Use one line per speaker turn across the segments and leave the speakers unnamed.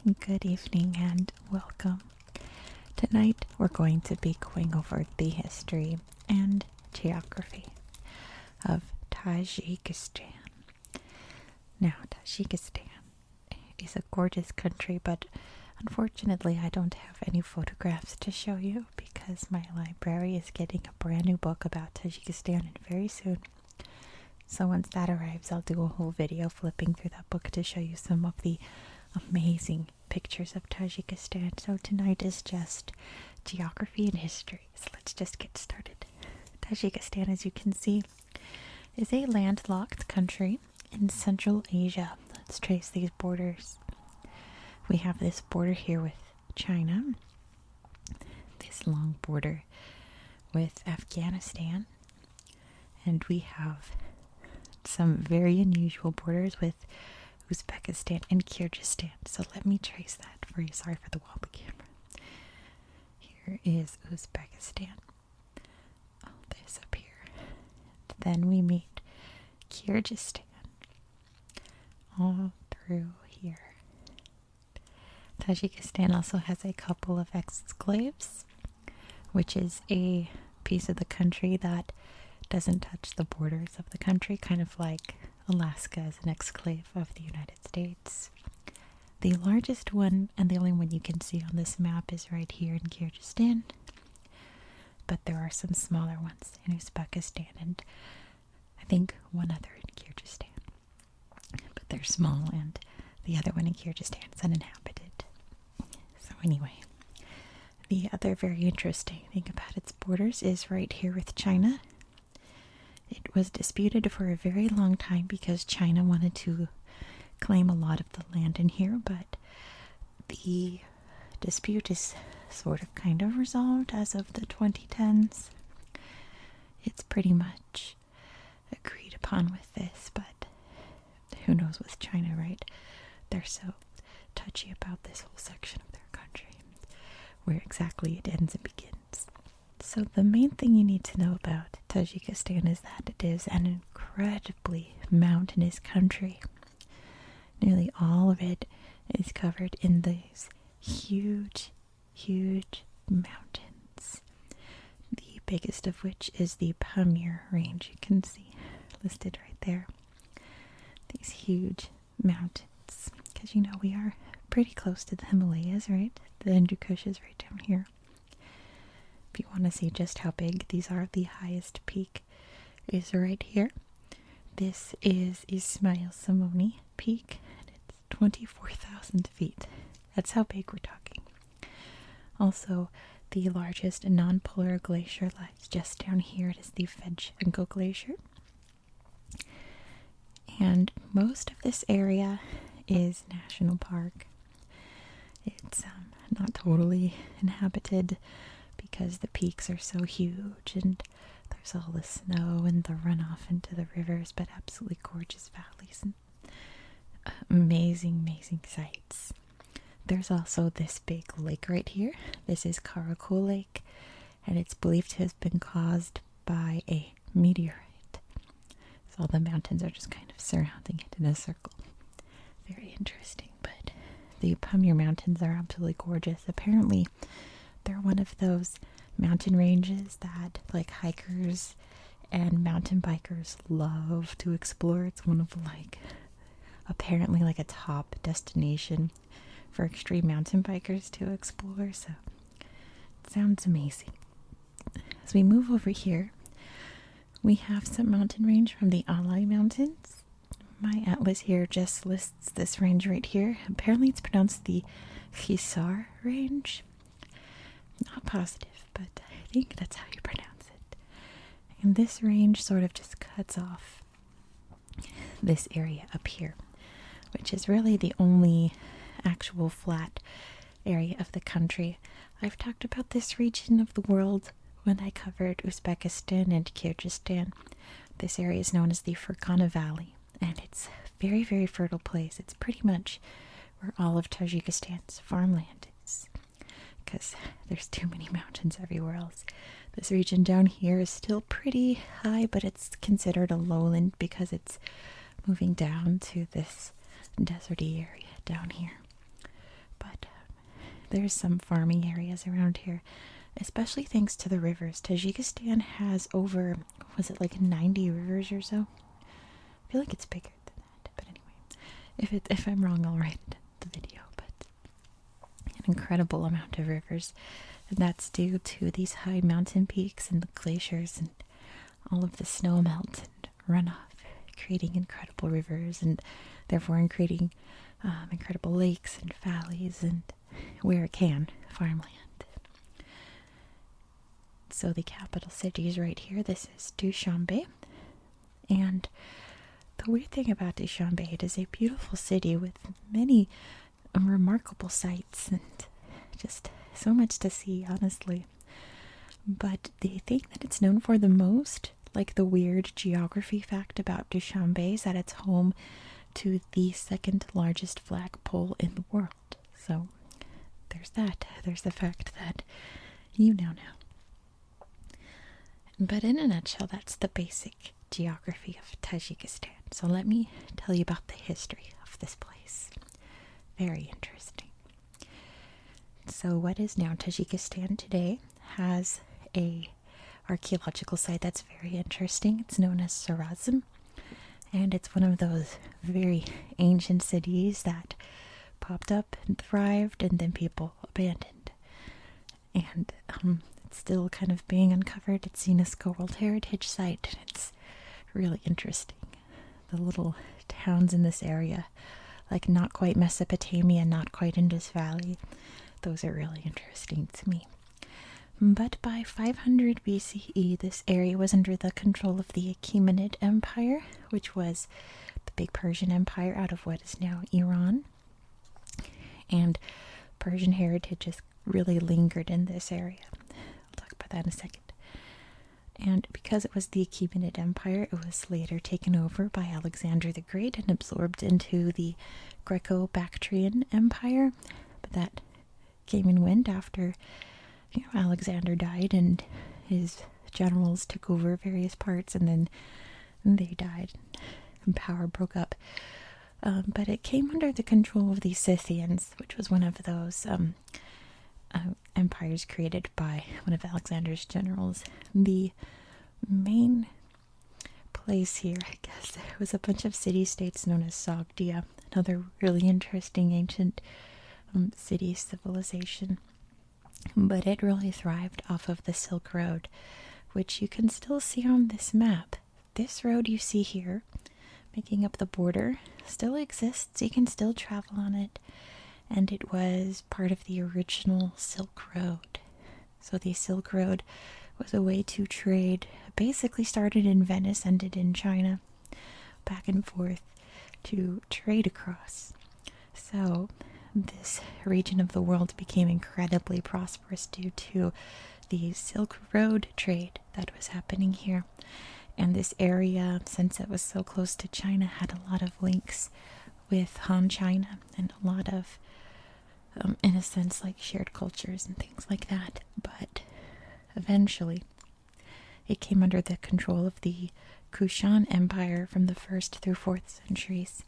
Good evening and welcome. Tonight we're going to be going over the history and geography of Tajikistan. Now, Tajikistan is a gorgeous country, but unfortunately I don't have any photographs to show you because my library is getting a brand new book about Tajikistan very soon. So once that arrives, I'll do a whole video flipping through that book to show you some of the amazing pictures of Tajikistan. So tonight is just geography and history. So let's just get started. Tajikistan, as you can see, is a landlocked country in Central Asia. Let's trace these borders. We have this border here with China, this long border with Afghanistan, and we have some very unusual borders with Uzbekistan and Kyrgyzstan. So let me trace that for you. Sorry for the wobbly camera. Here is Uzbekistan. All this up here. And then we meet Kyrgyzstan. All through here. Tajikistan also has a couple of exclaves, which is a piece of the country that doesn't touch the borders of the country, kind of like Alaska is an exclave of the United States. The largest one, and the only one you can see on this map, is right here in Kyrgyzstan, but there are some smaller ones in Uzbekistan and I think one other in Kyrgyzstan, but they're small, and the other one in Kyrgyzstan is uninhabited. So anyway, the other very interesting thing about its borders is right here with China. It was disputed for a very long time because China wanted to claim a lot of the land in here, but the dispute is sort of kind of resolved as of the 2010s. It's pretty much agreed upon with this, but who knows with China, right? They're so touchy about this whole section of their country, where exactly it ends and begins. So the main thing you need to know about Tajikistan is that it is an incredibly mountainous country. Nearly all of it is covered in these huge, huge mountains. The biggest of which is the Pamir range. You can see listed right there. These huge mountains. Because you know we are pretty close to the Himalayas, right? The Hindu Kush is right down here. If you want to see just how big these are, the highest peak is right here. This is Ismail Samoni Peak, and it's 24,000 feet. That's how big we're talking. Also, the largest non-polar glacier lies just down here. It is the Fedchenko Glacier. And most of this area is national park. It's not totally inhabited because the peaks are so huge and there's all the snow and the runoff into the rivers, but absolutely gorgeous valleys and amazing, amazing sights. There's also this big lake right here. This is Karakul Lake, and it's believed to have been caused by a meteorite. So all the mountains are just kind of surrounding it in a circle. Very interesting, but the Pamir Mountains are absolutely gorgeous. Apparently, they're one of those mountain ranges that like hikers and mountain bikers love to explore. It's one of apparently like a top destination for extreme mountain bikers to explore. So it sounds amazing. As we move over here, we have some mountain range from the Alai Mountains. My atlas here just lists this range right here. Apparently it's pronounced the Hisar range. Not positive, but I think that's how you pronounce it. And this range sort of just cuts off this area up here, which is really the only actual flat area of the country. I've talked about this region of the world when I covered Uzbekistan and Kyrgyzstan. This area is known as the Fergana Valley, and it's a very, very fertile place. It's pretty much where all of Tajikistan's farmland is, because there's too many mountains everywhere else. This region down here is still pretty high, but it's considered a lowland because it's moving down to this deserty area down here. there's some farming areas around here, especially thanks to the rivers. Tajikistan has over, was it like 90 rivers or so? I feel like it's bigger than that, but anyway, if I'm wrong, I'll write it in the video. But an incredible amount of rivers, and that's due to these high mountain peaks and the glaciers and all of the snow melt and runoff, creating incredible rivers and therefore creating incredible lakes and valleys and, where it can, farmland. So the capital city is right here. This is Dushanbe. And the weird thing about Dushanbe, it is a beautiful city with many remarkable sights and just so much to see, honestly. But the thing that it's known for the most, like the weird geography fact about Dushanbe, is that it's home to the second largest flagpole in the world. So there's that. There's the fact that you now know. But in a nutshell, that's the basic geography of Tajikistan. So let me tell you about the history of this place. Very interesting. So what is now Tajikistan today has a archaeological site that's very interesting. It's known as Sarazm, and it's one of those very ancient cities that popped up and thrived and then people abandoned. And it's still kind of being uncovered. It's UNESCO World Heritage Site. It's really interesting. The little towns in this area, like not quite Mesopotamia, not quite Indus Valley, those are really interesting to me. But by 500 BCE, this area was under the control of the Achaemenid Empire, which was the big Persian Empire out of what is now Iran. And Persian heritage has really lingered in this area. I'll talk about that in a second. And because it was the Achaemenid Empire, it was later taken over by Alexander the Great and absorbed into the Greco-Bactrian Empire. But that came and went after Alexander died and his generals took over various parts, and then they died and power broke up. But it came under the control of the Scythians, which was one of those empires created by one of Alexander's generals. The main place here, I guess, was a bunch of city-states known as Sogdia, another really interesting ancient city civilization. But it really thrived off of the Silk Road, which you can still see on this map. This road you see here, making up the border, still exists. You can still travel on it. And it was part of the original Silk Road. So the Silk Road was a way to trade, basically started in Venice, ended in China, back and forth to trade across. So this region of the world became incredibly prosperous due to the Silk Road trade that was happening here. And this area, since it was so close to China, had a lot of links with Han China and a lot of, in a sense, like shared cultures and things like that. But eventually, it came under the control of the Kushan Empire from the 1st through 4th centuries.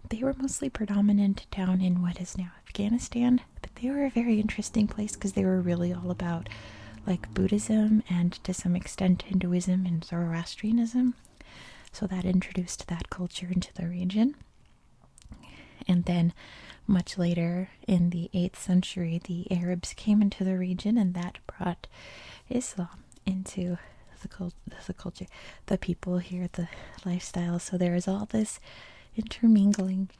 They were mostly predominant down in what is now Afghanistan, but they were a very interesting place because they were really all about like Buddhism and to some extent Hinduism and Zoroastrianism. So that introduced that culture into the region. And then much later in the 8th century, the Arabs came into the region, and that brought Islam into the culture, the people here, the lifestyle. So there is all this intermingling.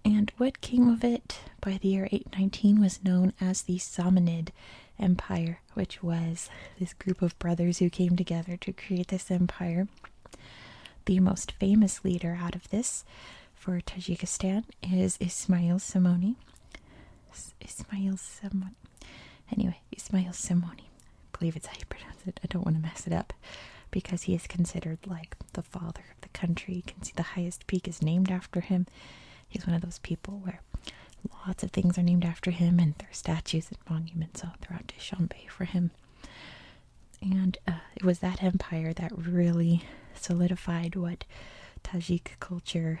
And what came of it by the year 819 was known as the Samanid Empire, which was this group of brothers who came together to create this empire. The most famous leader out of this for Tajikistan is Ismail Samoni. Ismail Samoni. I believe it's how you pronounce it. I don't want to mess it up because he is considered like the father of the country. You can see the highest peak is named after him. He's one of those people where lots of things are named after him, and there are statues and monuments all throughout Dushanbe for him. And it was that empire that really solidified what Tajik culture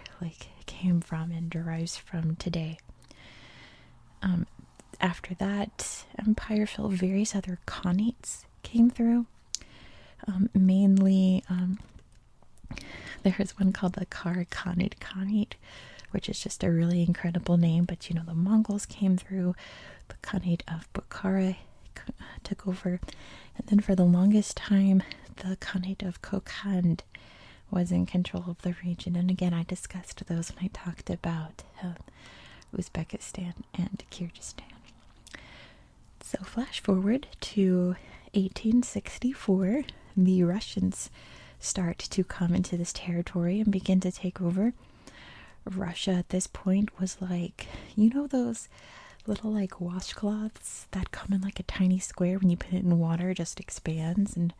came from and derives from today. After that empire fell, various other khanates came through. Mainly, there is one called the Kar Khanate, which is just a really incredible name. But the Mongols came through. The Khanate of Bukhara took over, and then for the longest time, the Khanate of Kokand was in control of the region. And again, I discussed those when I talked about Uzbekistan and Kyrgyzstan. So flash forward to 1864, the Russians start to come into this territory and begin to take over. Russia at this point was like, those little like washcloths that come in like a tiny square. When you put it in water, it just expands and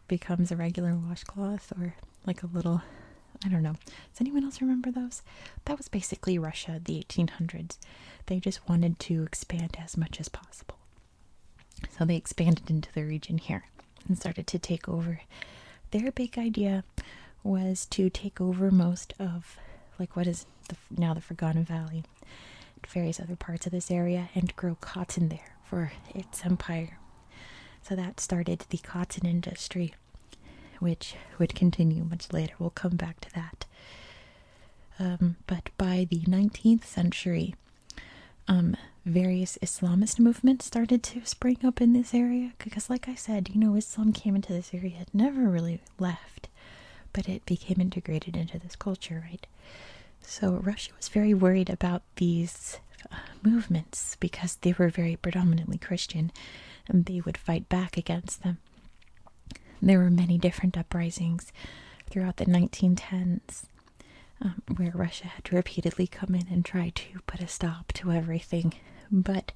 becomes a regular washcloth, or like a little, I don't know. Does anyone else remember those? That was basically Russia, the 1800s. They just wanted to expand as much as possible. So they expanded into the region here and started to take over. Their big idea was to take over most of like what is now the Fergana Valley, various other parts of this area, and grow cotton there for its empire. So that started the cotton industry, which would continue much later. We'll come back to that. But by the 19th century, various Islamist movements started to spring up in this area. Because like I said, Islam came into this area. It never really left, but it became integrated into this culture, right? So Russia was very worried about these movements because they were very predominantly Christian, and they would fight back against them. There were many different uprisings throughout the 1910s where Russia had to repeatedly come in and try to put a stop to everything. But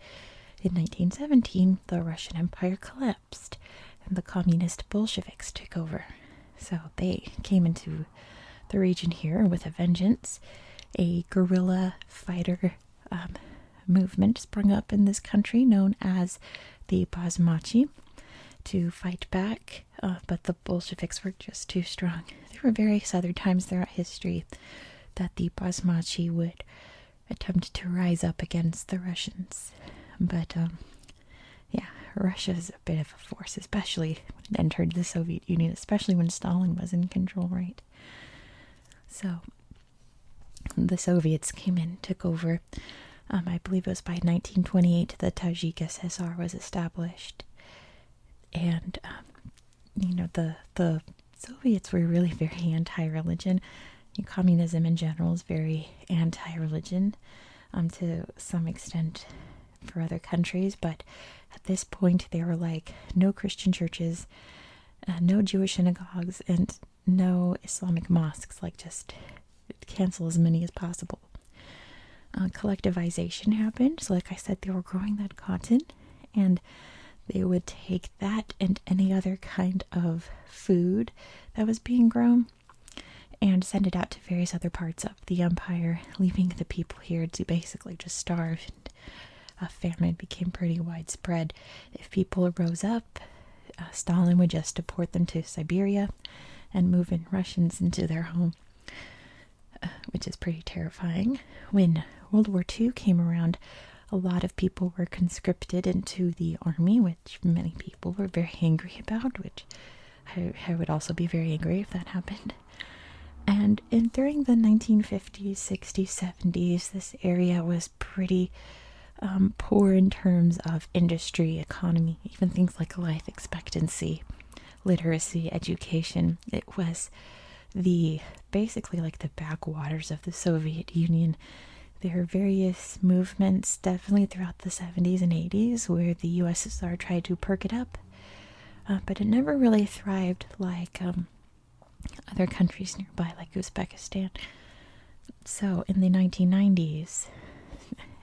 in 1917, the Russian Empire collapsed and the communist Bolsheviks took over. So they came into the region here with a vengeance. A guerrilla fighter movement sprung up in this country known as the Basmachi to fight back, but the Bolsheviks were just too strong. There were various other times throughout history that the Basmachi would attempt to rise up against the Russians. But Russia is a bit of a force, especially when it entered the Soviet Union, especially when Stalin was in control, right? So the Soviets came in, took over. I believe it was by 1928 the Tajik SSR was established. And, the Soviets were really very anti-religion. Communism in general is very anti-religion to some extent for other countries. But at this point, they were like, no Christian churches, no Jewish synagogues, and no Islamic mosques. Like, just cancel as many as possible. Collectivization happened. So like I said, they were growing that cotton, and they would take that and any other kind of food that was being grown and send it out to various other parts of the empire, leaving the people here to basically just starve. And famine became pretty widespread. If people rose up, Stalin would just deport them to Siberia and move in Russians into their home, which is pretty terrifying. When World War II came around, a lot of people were conscripted into the army, which many people were very angry about, which I would also be very angry if that happened. And during the 1950s, 60s, 70s, this area was pretty poor in terms of industry, economy, even things like life expectancy, literacy, education. It was basically like the backwaters of the Soviet Union. There are various movements, definitely throughout the 70s and 80s, where the USSR tried to perk it up, but it never really thrived like other countries nearby, like Uzbekistan. So in the 1990s,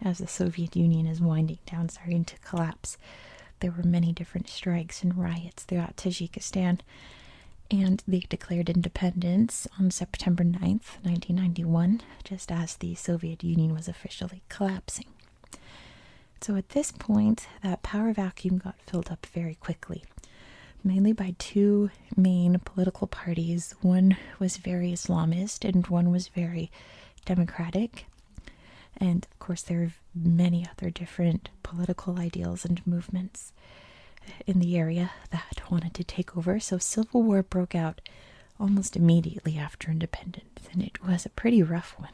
as the Soviet Union is winding down, starting to collapse, there were many different strikes and riots throughout Tajikistan, and they declared independence on September 9th, 1991, just as the Soviet Union was officially collapsing. So at this point, that power vacuum got filled up very quickly, mainly by two main political parties. One was very Islamist and one was very democratic. And of course, there are many other different political ideals and movements in the area that wanted to take over. So civil war broke out almost immediately after independence, and it was a pretty rough one.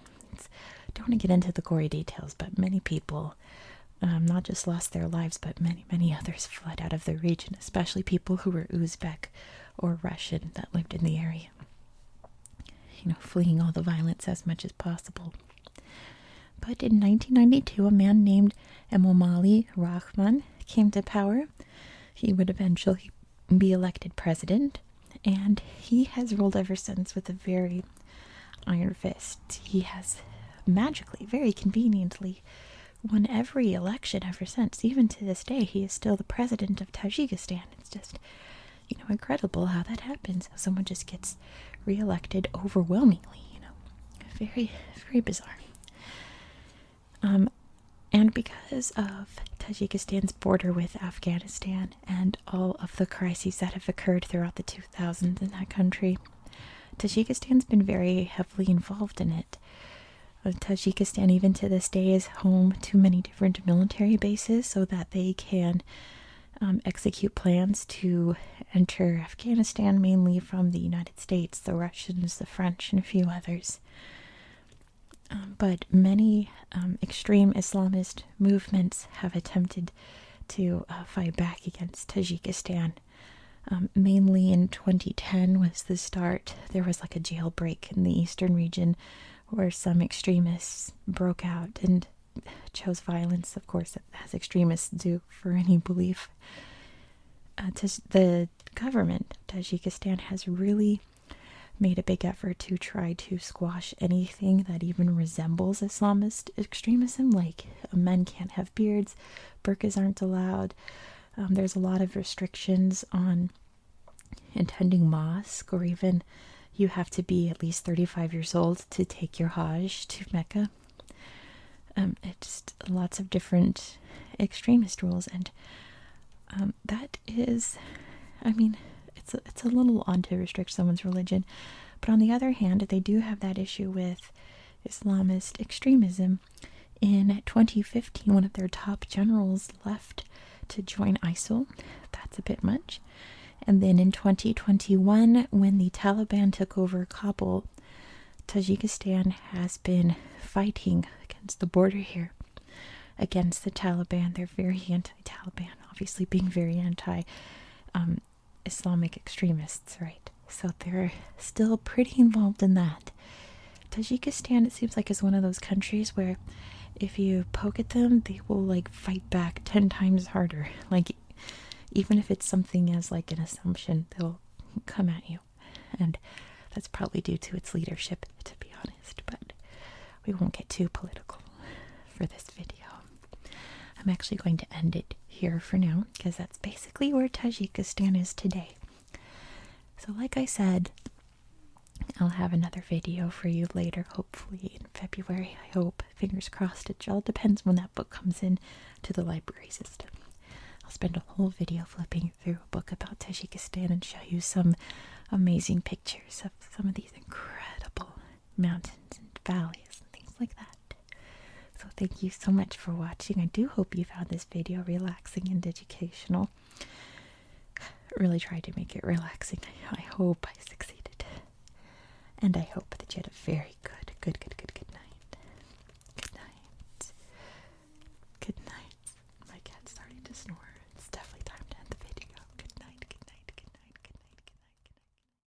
Don't want to get into the gory details, but many people not just lost their lives, but many others fled out of the region, especially people who were Uzbek or Russian that lived in the area. Fleeing all the violence as much as possible. But in 1992, a man named Emomali Rahman came to power. He would eventually be elected president, and he has ruled ever since with a very iron fist. He has magically, very conveniently, won every election ever since. Even to this day, he is still the president of Tajikistan. It's just, incredible how that happens. How someone just gets reelected overwhelmingly, Very, very bizarre. And because of Tajikistan's border with Afghanistan and all of the crises that have occurred throughout the 2000s in that country, Tajikistan's been very heavily involved in it. Tajikistan, even to this day, is home to many different military bases so that they can execute plans to enter Afghanistan, mainly from the United States, the Russians, the French, and a few others. But many extreme Islamist movements have attempted to fight back against Tajikistan. Mainly in 2010 was the start. There was like a jailbreak in the eastern region where some extremists broke out and chose violence, of course, as extremists do for any belief. The government of Tajikistan has really made a big effort to try to squash anything that even resembles Islamist extremism, like men can't have beards, burqas aren't allowed. There's a lot of restrictions on attending mosque, or even you have to be at least 35 years old to take your Hajj to Mecca. It's lots of different extremist rules, and that is, it's a little odd to restrict someone's religion, but on the other hand, they do have that issue with Islamist extremism. In 2015, one of their top generals left to join ISIL. That's a bit much. And then in 2021, when the Taliban took over Kabul, Tajikistan has been fighting against the border here, against the Taliban. They're very anti-Taliban, obviously being very anti-Islamic extremists, right? So they're still pretty involved in that. Tajikistan, it seems like, is one of those countries where if you poke at them, they will fight back 10 times harder. Even if it's something as an assumption, they'll come at you. And that's probably due to its leadership, to be honest, but we won't get too political for this video. I'm actually going to end it here for now, because that's basically where Tajikistan is today. So like I said, I'll have another video for you later, hopefully in February, I hope. Fingers crossed. It all depends when that book comes in to the library system. I'll spend a whole video flipping through a book about Tajikistan and show you some amazing pictures of some of these incredible mountains and valleys and things like that. So thank you so much for watching. I do hope you found this video relaxing and educational. Really tried to make it relaxing. I hope I succeeded. And I hope that you had a very good